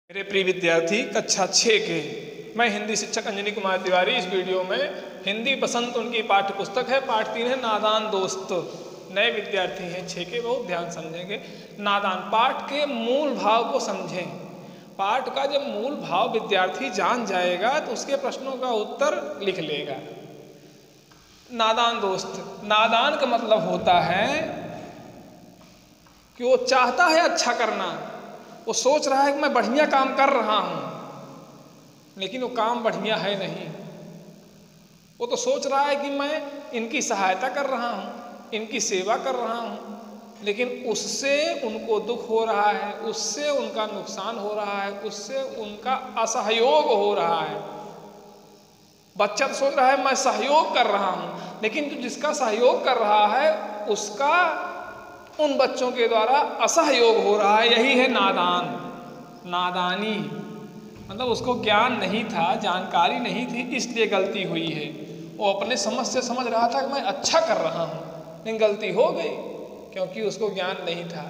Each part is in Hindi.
मेरे प्रिय विद्यार्थी कक्षा 6 के मैं हिंदी शिक्षक अंजनी कुमार तिवारी। इस वीडियो में हिंदी बसंत उनकी पाठ्य पुस्तक है। पाठ 3 है नादान दोस्त। नए विद्यार्थी हैं 6 के, बहुत ध्यान समझेंगे। नादान पाठ के मूल भाव को समझें। पाठ का जब मूल भाव विद्यार्थी जान जाएगा तो उसके प्रश्नों का उत्तर लिख लेगा। नादान दोस्त, नादान का मतलब होता है कि वो चाहता है अच्छा करना, वो सोच रहा है कि मैं बढ़िया काम कर रहा हूं, लेकिन वो काम बढ़िया है नहीं। वो तो सोच रहा है कि मैं इनकी सहायता कर रहा हूं, इनकी सेवा कर रहा हूं, लेकिन उससे उनको दुख हो रहा है, उससे उनका नुकसान हो रहा है, उससे उनका असहयोग हो रहा है। बच्चा तो सोच रहा है मैं सहयोग कर रहा हूं, लेकिन जो जिसका सहयोग कर रहा है उसका उन बच्चों के द्वारा असहयोग हो रहा है। यही है नादान। नादानी मतलब उसको ज्ञान नहीं था, जानकारी नहीं थी, इसलिए गलती हुई है। वो अपने समझ से समझ रहा था कि मैं अच्छा कर रहा हूँ, लेकिन गलती हो गई क्योंकि उसको ज्ञान नहीं था।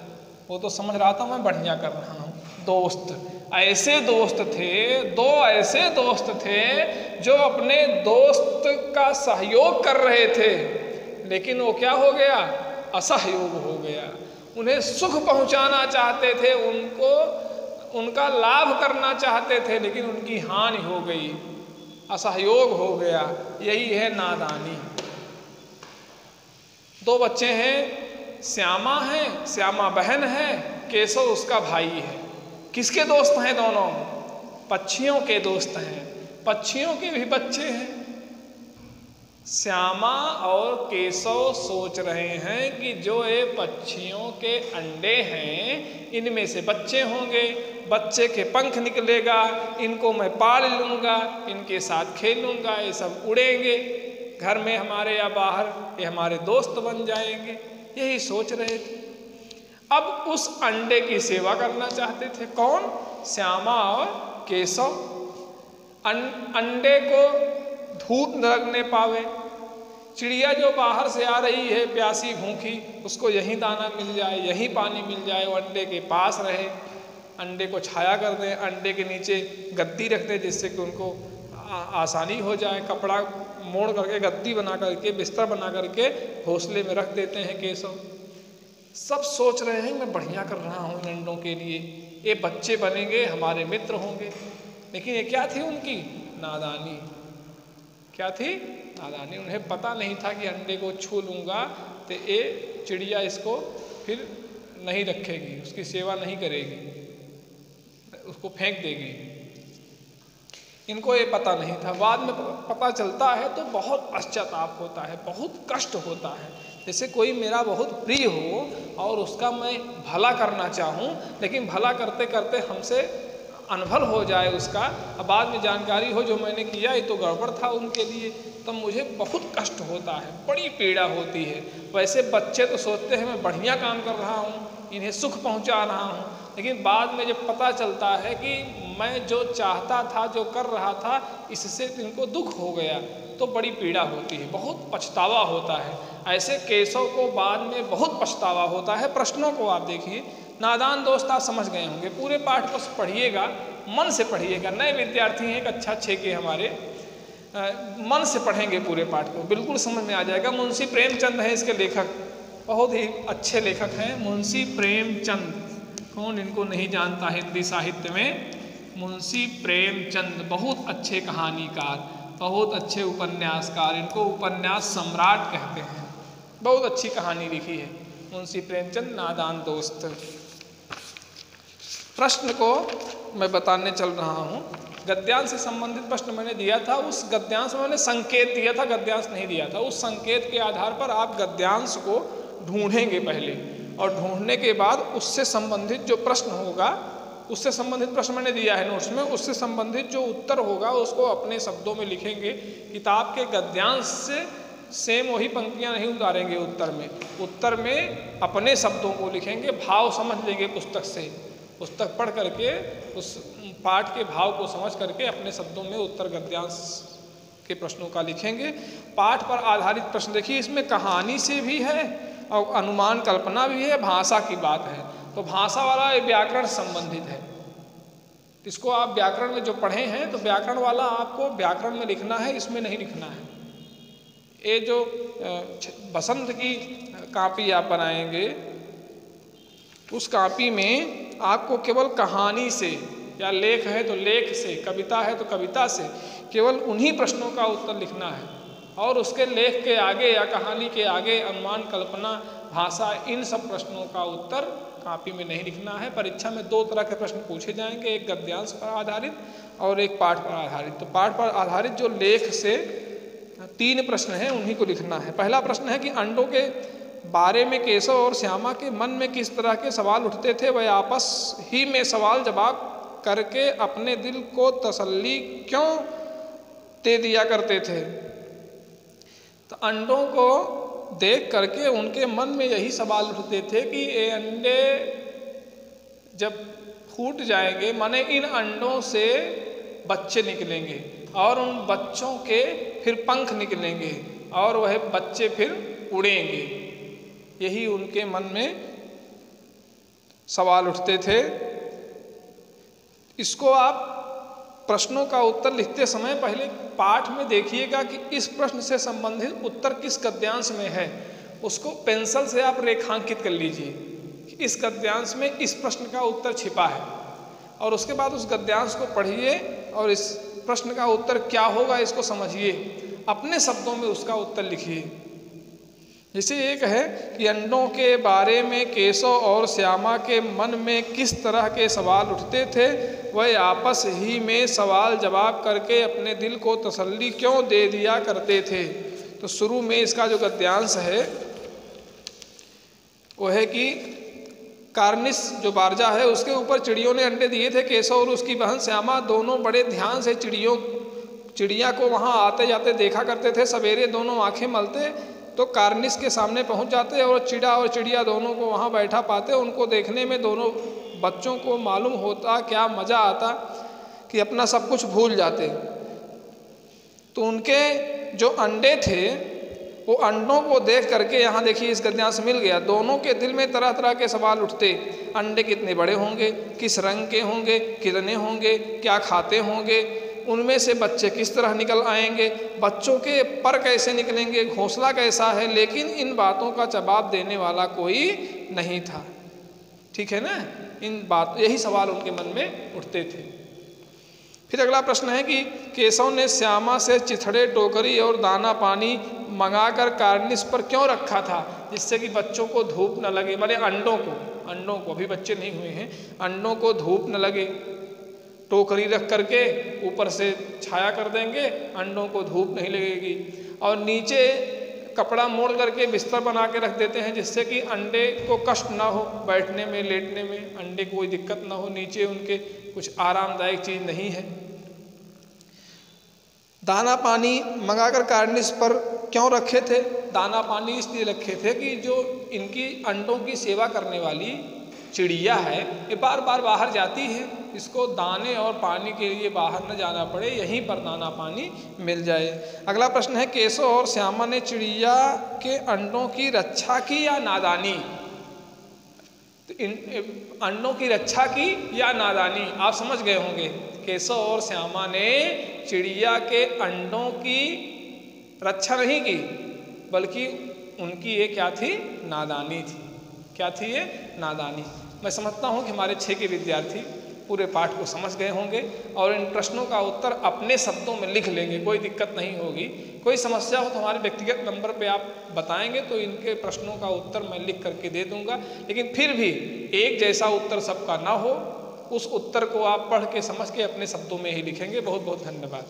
वो तो समझ रहा था मैं बढ़िया कर रहा हूँ। दोस्त, ऐसे दोस्त थे, दो ऐसे दोस्त थे जो अपने दोस्त का सहयोग कर रहे थे, लेकिन वो क्या हो गया? असहयोग हो गया। उन्हें सुख पहुंचाना चाहते थे, उनका लाभ करना चाहते थे, लेकिन उनकी हानि हो गई, असहयोग हो गया। यही है नादानी। दो बच्चे हैं, श्यामा है, श्यामा बहन है, केशव उसका भाई है। किसके दोस्त हैं दोनों? पक्षियों के दोस्त हैं। पक्षियों के भी बच्चे हैं। श्यामा और केशव सोच रहे हैं कि जो ये पक्षियों के अंडे हैं इनमें से बच्चे होंगे, बच्चे के पंख निकलेगा, इनको मैं पाल लूँगा, इनके साथ खेलूँगा, ये सब उड़ेंगे घर में हमारे या बाहर, ये हमारे दोस्त बन जाएंगे। यही सोच रहे थे। अब उस अंडे की सेवा करना चाहते थे। कौन? श्यामा और केशव। अंडे को धूप न लगने पावे, चिड़िया जो बाहर से आ रही है प्यासी भूखी, उसको यहीं दाना मिल जाए, यहीं पानी मिल जाए, वो अंडे के पास रहे, अंडे को छाया कर दें, अंडे के नीचे गद्दी रख दें जिससे कि उनको आसानी हो जाए। कपड़ा मोड़ करके गद्दी बना करके, बिस्तर बना करके घोंसले में रख देते हैं केशव। सब सोच रहे हैं मैं बढ़िया कर रहा हूँ इन अंडों के लिए, ये बच्चे बनेंगे, हमारे मित्र होंगे। लेकिन ये क्या थी उनकी? नादानी। क्या थी? नादानी। उन्हें पता नहीं था कि अंडे को छू लूँगा तो ये चिड़िया इसको फिर नहीं रखेगी, उसकी सेवा नहीं करेगी, उसको फेंक देगी। इनको ये पता नहीं था। बाद में पता चलता है तो बहुत पश्चाताप होता है, बहुत कष्ट होता है। जैसे कोई मेरा बहुत प्रिय हो और उसका मैं भला करना चाहूँ, लेकिन भला करते करते हमसे अनभल हो जाए उसका, अब बाद में जानकारी हो जो मैंने किया ये तो गड़बड़ था उनके लिए, तब मुझे बहुत कष्ट होता है, बड़ी पीड़ा होती है। वैसे बच्चे तो सोचते हैं मैं बढ़िया काम कर रहा हूँ, इन्हें सुख पहुँचा रहा हूँ, लेकिन बाद में जब पता चलता है कि मैं जो चाहता था, जो कर रहा था, इससे इनको दुख हो गया, तो बड़ी पीड़ा होती है, बहुत पछतावा होता है। ऐसे केशव को बाद में बहुत पछतावा होता है। प्रश्नों को आप देखिए। नादान दोस्त आप समझ गए होंगे। पूरे पाठ को पढ़िएगा, मन से पढ़िएगा। नए विद्यार्थी हैं कक्षा 6 के हमारे, मन से पढ़ेंगे पूरे पाठ को, बिल्कुल समझ में आ जाएगा। मुंशी प्रेमचंद हैं इसके लेखक, बहुत ही अच्छे लेखक हैं मुंशी प्रेमचंद। कौन इनको नहीं जानता? हिंदी साहित्य में मुंशी प्रेमचंद बहुत अच्छे कहानीकार, बहुत अच्छे उपन्यासकार, इनको उपन्यास सम्राट कहते हैं। बहुत अच्छी कहानी लिखी है मुंशी प्रेमचंद। नादान दोस्त। प्रश्न को मैं बताने चल रहा हूँ। गद्यांश से संबंधित प्रश्न मैंने दिया था, उस गद्यांश में मैंने संकेत दिया था, गद्यांश नहीं दिया था। उस संकेत के आधार पर आप गद्यांश को ढूंढेंगे पहले, और ढूंढने के बाद उससे संबंधित जो प्रश्न होगा, उससे संबंधित प्रश्न मैंने दिया है नोट्स में, उससे संबंधित जो उत्तर होगा उसको अपने शब्दों में लिखेंगे। किताब के गद्यांश से सेम वही पंक्तियाँ नहीं उतारेंगे उत्तर में। उत्तर में अपने शब्दों को लिखेंगे, भाव समझ लेंगे पुस्तक से, पुस्तक पढ़ करके उस पाठ के भाव को समझ करके अपने शब्दों में उत्तर गद्यांश के प्रश्नों का लिखेंगे। पाठ पर आधारित प्रश्न देखिए, इसमें कहानी से भी है और अनुमान कल्पना भी है, भाषा की बात है, तो भाषा वाला व्याकरण संबंधित है। इसको आप व्याकरण में जो पढ़े हैं तो व्याकरण वाला आपको व्याकरण में लिखना है, इसमें नहीं लिखना है। ये जो बसंत की कॉपी आप बनाएंगे उस कॉपी में आपको केवल कहानी से, या लेख है तो लेख से, कविता है तो कविता से, केवल उन्हीं प्रश्नों का उत्तर लिखना है। और उसके लेख के आगे या कहानी के आगे अनुमान, कल्पना, भाषा, इन सब प्रश्नों का उत्तर कॉपी में नहीं लिखना है। परीक्षा में 2 तरह के प्रश्न पूछे जाएंगे, एक गद्यांश पर आधारित और एक पाठ पर आधारित। तो पाठ पर आधारित जो लेख से 3 प्रश्न हैं उन्हीं को लिखना है। पहला प्रश्न है कि अंडों के बारे में केशव और श्यामा के मन में किस तरह के सवाल उठते थे, वह आपस ही में सवाल जवाब करके अपने दिल को तसल्ली क्यों दे दिया करते थे। तो अंडों को देख करके उनके मन में यही सवाल उठते थे कि ये अंडे जब फूट जाएंगे, माने इन अंडों से बच्चे निकलेंगे और उन बच्चों के फिर पंख निकलेंगे और वह बच्चे फिर उड़ेंगे। यही उनके मन में सवाल उठते थे। इसको आप प्रश्नों का उत्तर लिखते समय पहले पाठ में देखिएगा कि इस प्रश्न से संबंधित उत्तर किस गद्यांश में है, उसको पेंसिल से आप रेखांकित कर लीजिए कि इस गद्यांश में इस प्रश्न का उत्तर छिपा है। और उसके बाद उस गद्यांश को पढ़िए और इस प्रश्न का उत्तर क्या होगा इसको समझिए, अपने शब्दों में उसका उत्तर लिखिए। जैसे एक है कि अंडों के बारे में केशव और श्यामा के मन में किस तरह के सवाल उठते थे, वह आपस ही में सवाल जवाब करके अपने दिल को तसल्ली क्यों दे दिया करते थे। तो शुरू में इसका जो गद्यांश है वो है कि कार्निस जो बारजा है उसके ऊपर चिड़ियों ने अंडे दिए थे। केशव और उसकी बहन श्यामा दोनों बड़े ध्यान से चिड़िया को वहाँ आते जाते देखा करते थे। सवेरे दोनों आंखें मलते तो कार्निस के सामने पहुंच जाते और चिड़ा और चिड़िया दोनों को वहां बैठा पाते। उनको देखने में दोनों बच्चों को मालूम होता क्या मज़ा आता कि अपना सब कुछ भूल जाते। तो उनके जो अंडे थे वो अंडों को देख करके, यहाँ देखिए इस गद्यांश मिल गया, दोनों के दिल में तरह तरह के सवाल उठते। अंडे कितने बड़े होंगे, किस रंग के होंगे, कितने होंगे, क्या खाते होंगे, उनमें से बच्चे किस तरह निकल आएंगे, बच्चों के पर कैसे निकलेंगे, घोंसला कैसा है। लेकिन इन बातों का जवाब देने वाला कोई नहीं था। ठीक है ना, यही सवाल उनके मन में उठते थे। फिर अगला प्रश्न है कि केशव ने श्यामा से चिथड़े, टोकरी और दाना पानी मंगाकर कार्निस पर क्यों रखा था, जिससे कि बच्चों को धूप न लगे। माने अंडों को अभी बच्चे नहीं हुए हैं, अंडों को धूप न लगे। टोकरी रख करके ऊपर से छाया कर देंगे, अंडों को धूप नहीं लगेगी। और नीचे कपड़ा मोड़ करके बिस्तर बना के रख देते हैं जिससे कि अंडे को कष्ट ना हो, बैठने में लेटने में अंडे को कोई दिक्कत ना हो। नीचे उनके कुछ आरामदायक चीज़ नहीं है। दाना पानी मंगाकर कार्निस पर क्यों रखे थे? दाना पानी इसलिए रखे थे कि जो इनकी अंडों की सेवा करने वाली चिड़िया है ये बार बार बाहर जाती है, इसको दाने और पानी के लिए बाहर न जाना पड़े, यहीं पर दाना पानी मिल जाए। अगला प्रश्न है केशव और श्यामा ने चिड़िया के अंडों की रक्षा की या नादानी। तो इन अंडों की रक्षा की या नादानी आप समझ गए होंगे। केशव और श्यामा ने चिड़िया के अंडों की रक्षा नहीं की बल्कि उनकी ये क्या थी, नादानी थी। क्या थी ये? नादानी। मैं समझता हूँ कि हमारे 6 के विद्यार्थी पूरे पाठ को समझ गए होंगे और इन प्रश्नों का उत्तर अपने शब्दों में लिख लेंगे, कोई दिक्कत नहीं होगी। कोई समस्या हो तो हमारे व्यक्तिगत नंबर पे आप बताएंगे तो इनके प्रश्नों का उत्तर मैं लिख करके दे दूंगा। लेकिन फिर भी एक जैसा उत्तर सबका ना हो, उस उत्तर को आप पढ़ के समझ के अपने शब्दों में ही लिखेंगे। बहुत बहुत धन्यवाद।